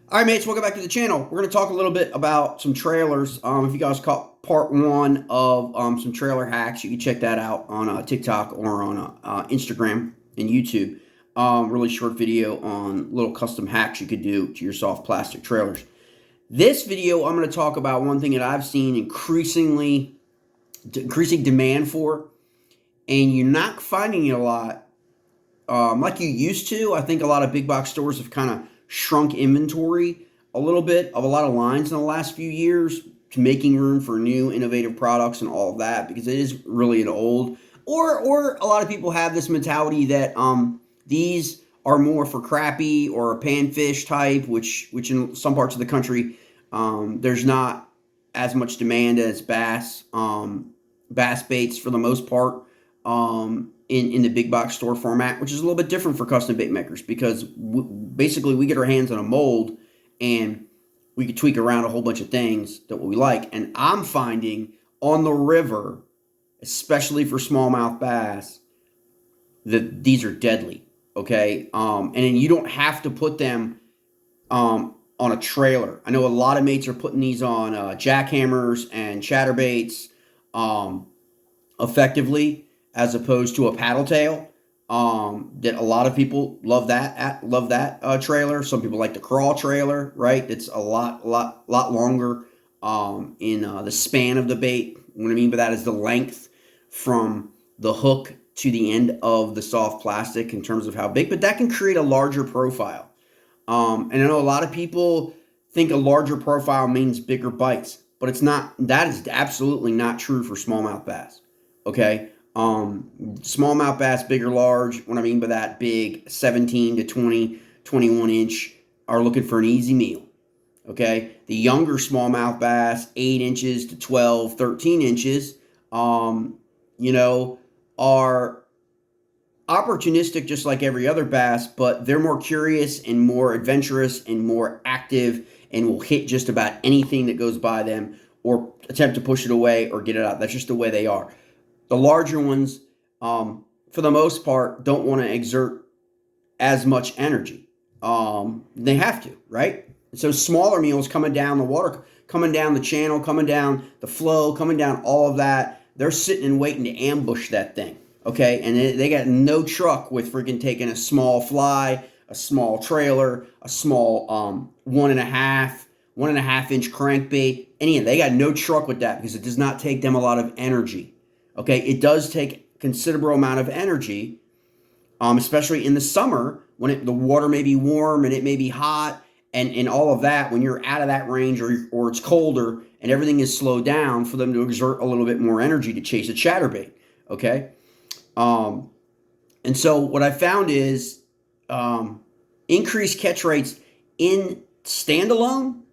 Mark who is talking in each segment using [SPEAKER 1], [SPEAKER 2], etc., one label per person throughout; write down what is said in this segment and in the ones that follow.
[SPEAKER 1] All right, mates, welcome back to the channel. We're going to talk a little bit about some trailers. If you guys caught part one of some trailer hacks, you can check that out on TikTok or on Instagram and YouTube. Really short video on little custom hacks you could do to your soft plastic trailers. This video, I'm going to talk about one thing that I've seen increasing demand for, and you're not finding it a lot like you used to. I think a lot of big box stores have kind of shrunk inventory a little bit of a lot of lines in the last few years to making room for new innovative products and all of that, because it is really an old, or a lot of people have this mentality that these are more for crappie or a panfish type, which in some parts of the country there's not as much demand as bass baits for the most part in the big box store format, which is a little bit different for custom bait makers, because basically we get our hands on a mold and we can tweak around a whole bunch of things that we like. And I'm finding on the river, especially for smallmouth bass, that these are deadly. Okay, and then you don't have to put them on a trailer. I know a lot of mates are putting these on jackhammers and chatterbaits effectively, as opposed to a paddle tail. That a lot of people love that trailer. Some people like the crawl trailer, right? It's a lot longer in the span of the bait. What I mean by that is the length from the hook to the end of the soft plastic in terms of how big, but that can create a larger profile. And I know a lot of people think a larger profile means bigger bites, but it's not. That is absolutely not true for smallmouth bass. Okay. Smallmouth bass, big or large, what I mean by that, big, 17 to 20, 21 inch, are looking for an easy meal. Okay. The younger smallmouth bass, 8 inches to 12, 13 inches, are opportunistic just like every other bass, but they're more curious and more adventurous and more active and will hit just about anything that goes by them or attempt to push it away or get it out. That's just the way they are. The larger ones, for the most part, don't want to exert as much energy. They have to, right? So smaller meals coming down the water, coming down the channel, coming down the flow, coming down all of that, they're sitting and waiting to ambush that thing, okay? And they got no truck with freaking taking a small fly, a small trailer, a small 1.5 inch crankbait, they got no truck with that, because it does not take them a lot of energy. Okay, it does take a considerable amount of energy, especially in the summer when the water may be warm and it may be hot and all of that. When you're out of that range or it's colder and everything is slowed down, for them to exert a little bit more energy to chase a chatterbait. Okay, and so what I found is increased catch rates in standalone.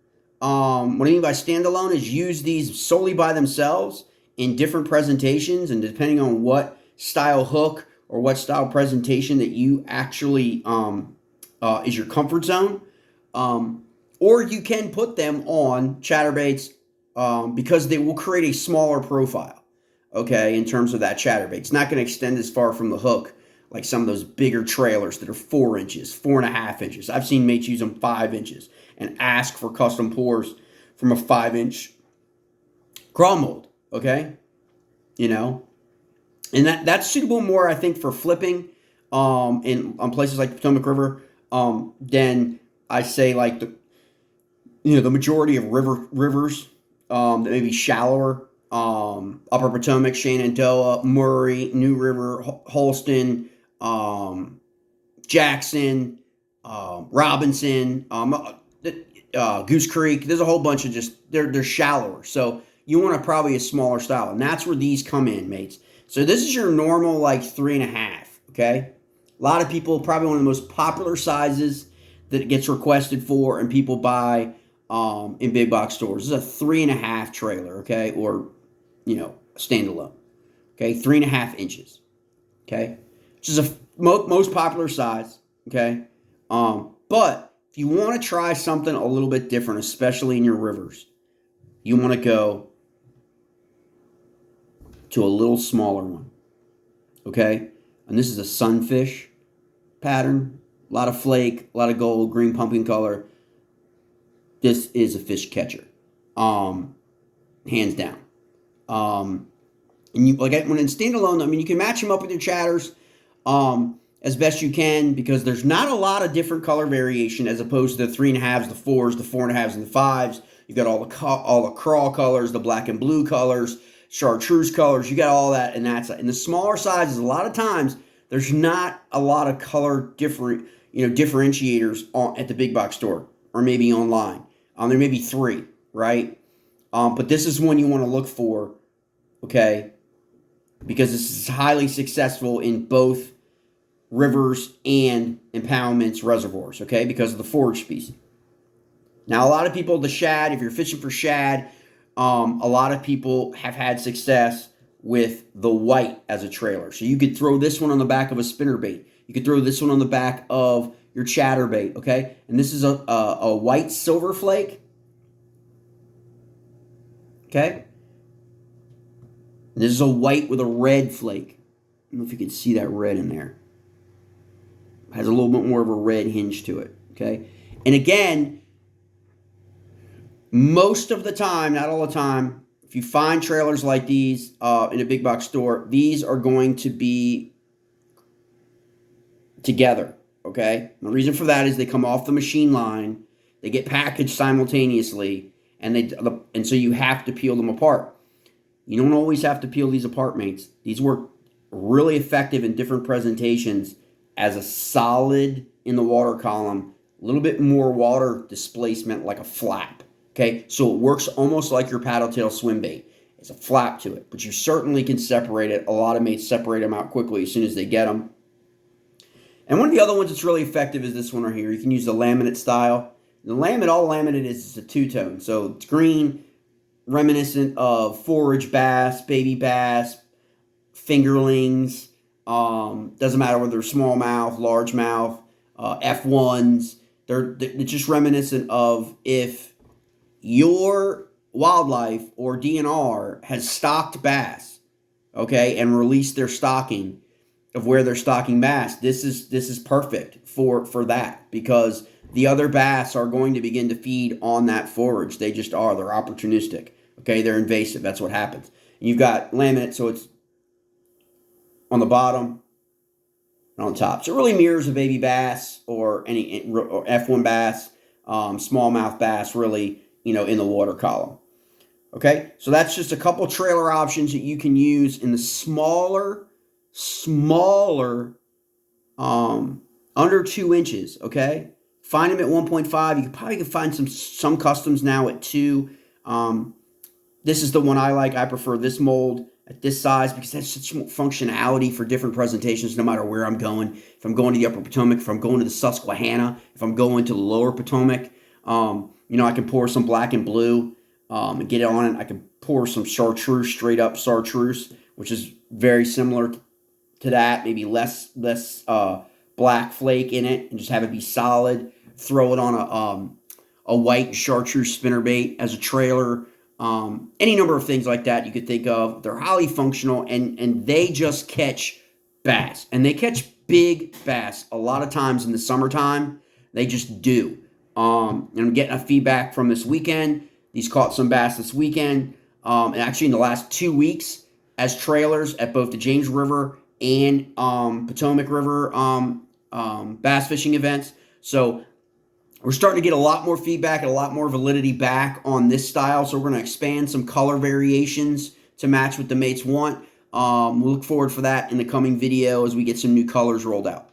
[SPEAKER 1] What I mean by standalone is use these solely by themselves in different presentations, and depending on what style hook or what style presentation that you actually is your comfort zone, or you can put them on chatterbaits because they will create a smaller profile. Okay, in terms of that chatterbait, it's not going to extend as far from the hook like some of those bigger trailers that are 4 inches, 4.5 inches. I've seen mates use them 5 inches and ask for custom pours from a 5-inch crawl mold. Okay, and that's suitable more, I think, for flipping in on places like the Potomac River than I say like the majority of rivers that may be shallower. Upper Potomac, Shenandoah, Murray, New River, Holston, Jackson, Robinson, Goose Creek. There's a whole bunch of just they're shallower. So you want probably a smaller style, and that's where these come in, mates. So this is your normal like 3.5. Okay, a lot of people, probably one of the most popular sizes that it gets requested for, and people buy in big box stores. This is a 3.5 trailer, okay, or standalone. Okay, 3.5 inches. Okay, which is a most popular size. Okay, but if you want to try something a little bit different, especially in your rivers, you want to go to a little smaller one. Okay, and this is a Sunfish pattern. A lot of flake, a lot of gold, green pumpkin color. this is a fish catcher, hands down. And you like when in standalone, I mean, you can match them up with your chatters as best you can, because there's not a lot of different color variation as opposed to the 3.5s, the 4s, the 4.5s, and the 5s. You've got all the crawl colors, the black and blue colors, chartreuse colors. You got all that, and that's in the smaller sizes. A lot of times, there's not a lot of color differentiators at the big box store or maybe online. There may be 3, right? But this is one you want to look for, okay? Because this is highly successful in both rivers and impoundments reservoirs, okay? Because of the forage species. Now, a lot of people, the shad, if you're fishing for shad, a lot of people have had success with the white as a trailer. So you could throw this one on the back of a spinnerbait. You could throw this one on the back of your chatterbait, okay? And this is a white silver flake, okay? And this is a white with a red flake. I don't know if you can see that red in there. It has a little bit more of a red hinge to it, okay? And again, most of the time, not all the time, if you find trailers like these in a big box store, these are going to be together, okay? And the reason for that is they come off the machine line, they get packaged simultaneously, and so you have to peel them apart. You don't always have to peel these apart, mates. These work really effective in different presentations as a solid in the water column, a little bit more water displacement like a flap. Okay, so it works almost like your paddle tail swim bait. It's a flap to it, but you certainly can separate it. A lot of mates separate them out quickly as soon as they get them. And one of the other ones that's really effective is this one right here. You can use the laminate style. The laminate, all laminate is a two-tone. So it's green, reminiscent of forage bass, baby bass, fingerlings. Doesn't matter whether they're smallmouth, largemouth, F1s. They're just reminiscent of if your wildlife or DNR has stocked bass, okay, and released their stocking of where they're stocking bass. This is perfect for that, because the other bass are going to begin to feed on that forage. They just are. They're opportunistic. Okay, they're invasive. That's what happens. And you've got laminate, so it's on the bottom and on top. So it really mirrors a baby bass or F1 bass, smallmouth bass, really, in the water column. Okay, so that's just a couple trailer options that you can use in the smaller, under 2 inches. Okay, find them at 1.5. You probably can find some customs now at 2. This is the one I like. I prefer this mold at this size because that's such functionality for different presentations no matter where I'm going. If I'm going to the upper Potomac, if I'm going to the Susquehanna, if I'm going to the lower Potomac, I can pour some black and blue and get it on it. I can pour some chartreuse, straight up chartreuse, which is very similar to that. Maybe less black flake in it, and just have it be solid. Throw it on a white chartreuse spinnerbait as a trailer. Any number of things like that you could think of. They're highly functional, and they just catch bass. And they catch big bass a lot of times in the summertime. They just do. And I'm getting a feedback from this weekend. These caught some bass this weekend. And actually in the last 2 weeks as trailers at both the James River and Potomac River bass fishing events. So we're starting to get a lot more feedback and a lot more validity back on this style. So we're going to expand some color variations to match what the mates want. We'll look forward for that in the coming video as we get some new colors rolled out.